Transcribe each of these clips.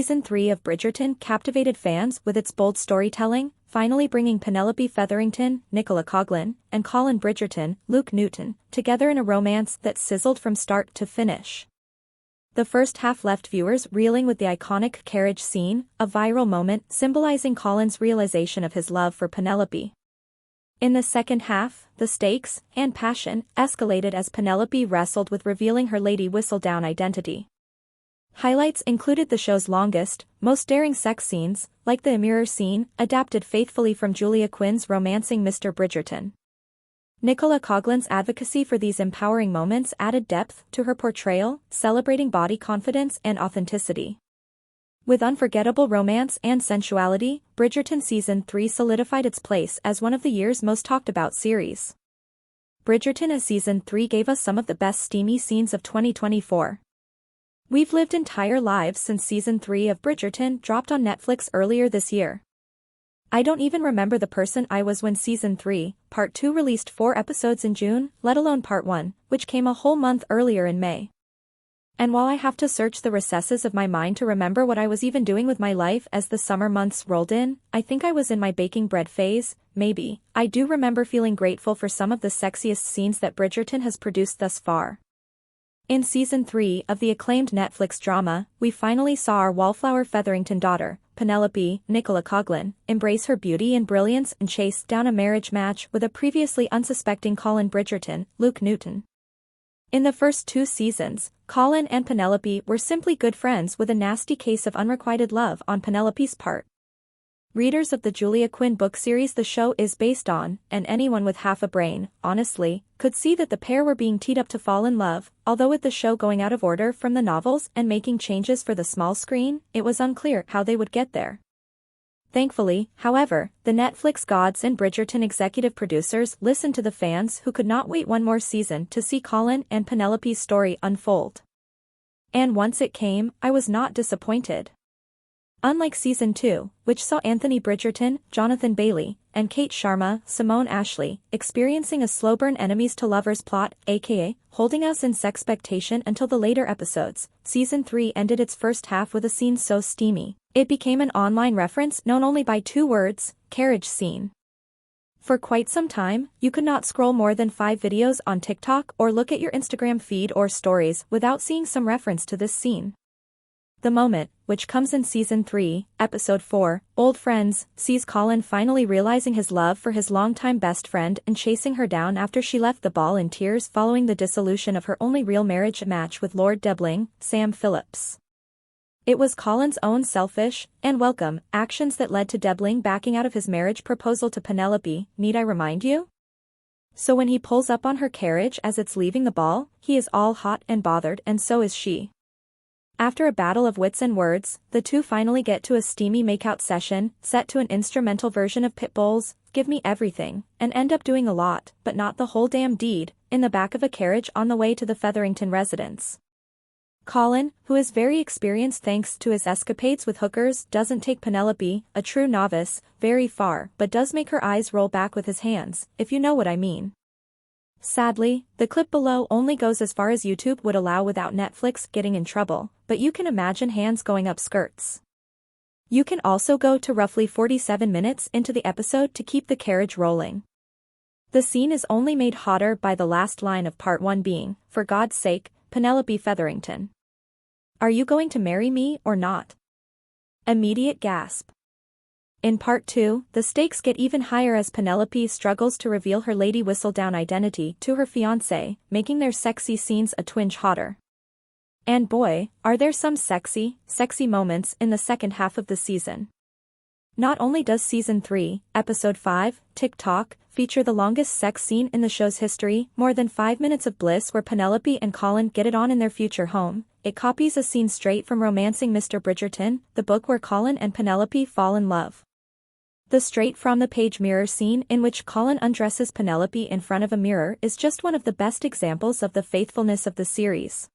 Season 3 of Bridgerton captivated fans with its bold storytelling, finally bringing Penelope Featherington, Nicola Coughlan, and Colin Bridgerton, Luke Newton, together in a romance that sizzled from start to finish. The first half left viewers reeling with the iconic carriage scene, a viral moment symbolizing Colin's realization of his love for Penelope. In the second half, the stakes and passion escalated as Penelope wrestled with revealing her Lady Whistledown identity. Highlights included the show's longest, most daring sex scenes, like the mirror scene, adapted faithfully from Julia Quinn's romancing Mr. Bridgerton. Nicola Coughlan's advocacy for these empowering moments added depth to her portrayal, celebrating body confidence and authenticity. With unforgettable romance and sensuality, Bridgerton Season 3 solidified its place as one of the year's most talked-about series. Bridgerton as Season 3 gave us some of the best steamy scenes of 2024. We've lived entire lives since Season 3 of Bridgerton dropped on Netflix earlier this year. I don't even remember the person I was when Season 3, Part 2 released 4 episodes in June, let alone Part 1, which came a whole month earlier in May. And while I have to search the recesses of my mind to remember what I was even doing with my life as the summer months rolled in, I think I was in my baking bread phase, maybe. I do remember feeling grateful for some of the sexiest scenes that Bridgerton has produced thus far. In Season 3 of the acclaimed Netflix drama, we finally saw our wallflower Featherington daughter, Penelope, Nicola Coughlan, embrace her beauty and brilliance and chase down a marriage match with a previously unsuspecting Colin Bridgerton, Luke Newton. In the first 2 seasons, Colin and Penelope were simply good friends with a nasty case of unrequited love on Penelope's part. Readers of the Julia Quinn book series the show is based on, and anyone with half a brain, honestly, could see that the pair were being teed up to fall in love, although with the show going out of order from the novels and making changes for the small screen, it was unclear how they would get there. Thankfully, however, the Netflix gods and Bridgerton executive producers listened to the fans who could not wait one more season to see Colin and Penelope's story unfold. And once it came, I was not disappointed. Unlike Season 2, which saw Anthony Bridgerton, Jonathan Bailey, and Kate Sharma, Simone Ashley, experiencing a slow-burn enemies-to-lovers plot, aka, holding us in sexpectation until the later episodes, Season 3 ended its first half with a scene so steamy, it became an online reference known only by 2 words, carriage scene. For quite some time, you could not scroll more than 5 videos on TikTok or look at your Instagram feed or stories without seeing some reference to this scene. The moment, which comes in Season 3, Episode 4, Old Friends, sees Colin finally realizing his love for his longtime best friend and chasing her down after she left the ball in tears following the dissolution of her only real marriage match with Lord Debling, Sam Phillips. It was Colin's own selfish, and welcome, actions that led to Debling backing out of his marriage proposal to Penelope, need I remind you? So when he pulls up on her carriage as it's leaving the ball, he is all hot and bothered and so is she. After a battle of wits and words, the two finally get to a steamy makeout session, set to an instrumental version of Pitbull's Give Me Everything, and end up doing a lot, but not the whole damn deed, in the back of a carriage on the way to the Featherington residence. Colin, who is very experienced thanks to his escapades with hookers, doesn't take Penelope, a true novice, very far but does make her eyes roll back with his hands, if you know what I mean. Sadly, the clip below only goes as far as YouTube would allow without Netflix getting in trouble, but you can imagine hands going up skirts. You can also go to roughly 47 minutes into the episode to keep the carriage rolling. The scene is only made hotter by the last line of Part 1 being, "For God's sake, Penelope Featherington. Are you going to marry me or not?" Immediate gasp. In Part 2, the stakes get even higher as Penelope struggles to reveal her Lady Whistledown identity to her fiancé, making their sexy scenes a twinge hotter. And boy, are there some sexy moments in the second half of the season. Not only does Season 3, Episode 5, TikTok, feature the longest sex scene in the show's history, more than 5 minutes of bliss where Penelope and Colin get it on in their future home, it copies a scene straight from Romancing Mr. Bridgerton, the book where Colin and Penelope fall in love. The straight-from-the-page mirror scene in which Colin undresses Penelope in front of a mirror is just one of the best examples of the faithfulness of the series.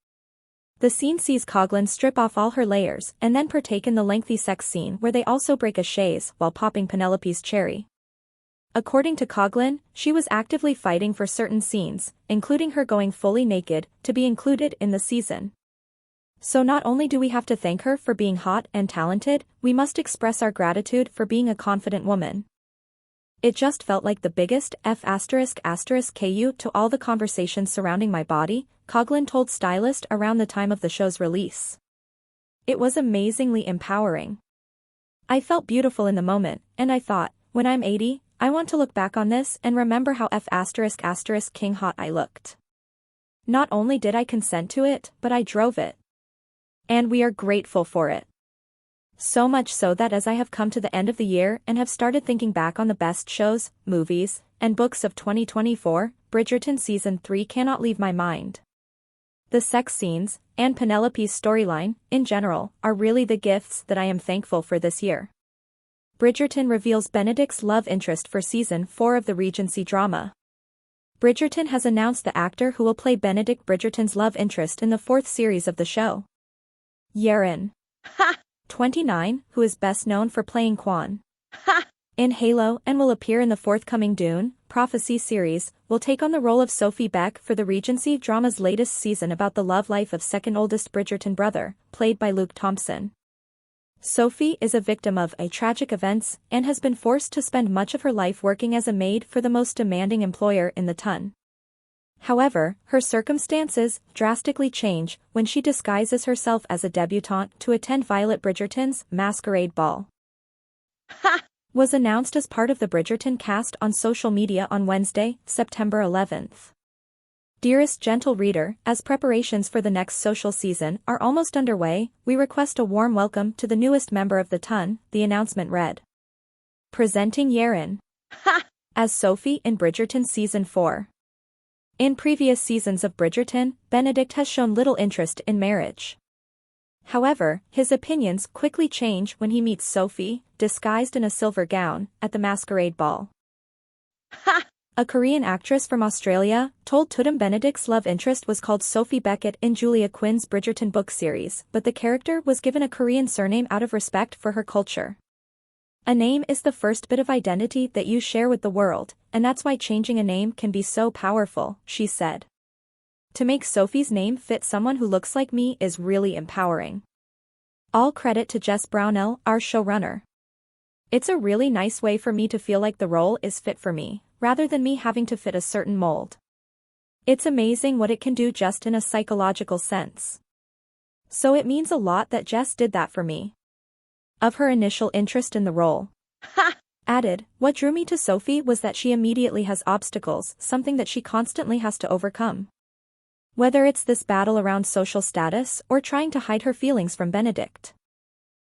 The scene sees Coughlan strip off all her layers and then partake in the lengthy sex scene where they also break a chaise while popping Penelope's cherry. According to Coughlan, she was actively fighting for certain scenes, including her going fully naked, to be included in the season. So not only do we have to thank her for being hot and talented, we must express our gratitude for being a confident woman. It just felt like the biggest F***ku to all the conversations surrounding my body, Coughlin told stylist around the time of the show's release. It was amazingly empowering. I felt beautiful in the moment, and I thought, when I'm 80, I want to look back on this and remember how king hot I looked. Not only did I consent to it, but I drove it. And we are grateful for it. So much so that as I have come to the end of the year and have started thinking back on the best shows, movies, and books of 2024, Bridgerton Season 3 cannot leave my mind. The sex scenes, and Penelope's storyline, in general, are really the gifts that I am thankful for this year. Bridgerton reveals Benedict's love interest for Season 4 of the Regency drama. Bridgerton has announced the actor who will play Benedict Bridgerton's love interest in the 4th series of the show. Yaren. 29, who is best known for playing Quan in Halo and will appear in the forthcoming Dune Prophecy series, will take on the role of Sophie Beck for the Regency drama's latest season about the love life of second-oldest Bridgerton brother, played by Luke Thompson. Sophie is a victim of tragic events and has been forced to spend much of her life working as a maid for the most demanding employer in the ton. However, her circumstances drastically change when she disguises herself as a debutante to attend Violet Bridgerton's masquerade ball. Was announced as part of the Bridgerton cast on social media on Wednesday, September 11th. Dearest gentle reader, as preparations for the next social season are almost underway, we request a warm welcome to the newest member of the ton, the announcement read. Presenting Yaren as Sophie in Bridgerton Season 4. In previous seasons of Bridgerton, Benedict has shown little interest in marriage. However, his opinions quickly change when he meets Sophie, disguised in a silver gown, at the masquerade ball. A Korean actress from Australia told Tudum Benedict's love interest was called Sophie Beckett in Julia Quinn's Bridgerton book series, but the character was given a Korean surname out of respect for her culture. A name is the first bit of identity that you share with the world, and that's why changing a name can be so powerful, she said. To make Sophie's name fit someone who looks like me is really empowering. All credit to Jess Brownell, our showrunner. It's a really nice way for me to feel like the role is fit for me, rather than me having to fit a certain mold. It's amazing what it can do just in a psychological sense. So it means a lot that Jess did that for me. Of her initial interest in the role. Added, what drew me to Sophie was that she immediately has obstacles, something that she constantly has to overcome. Whether it's this battle around social status or trying to hide her feelings from Benedict.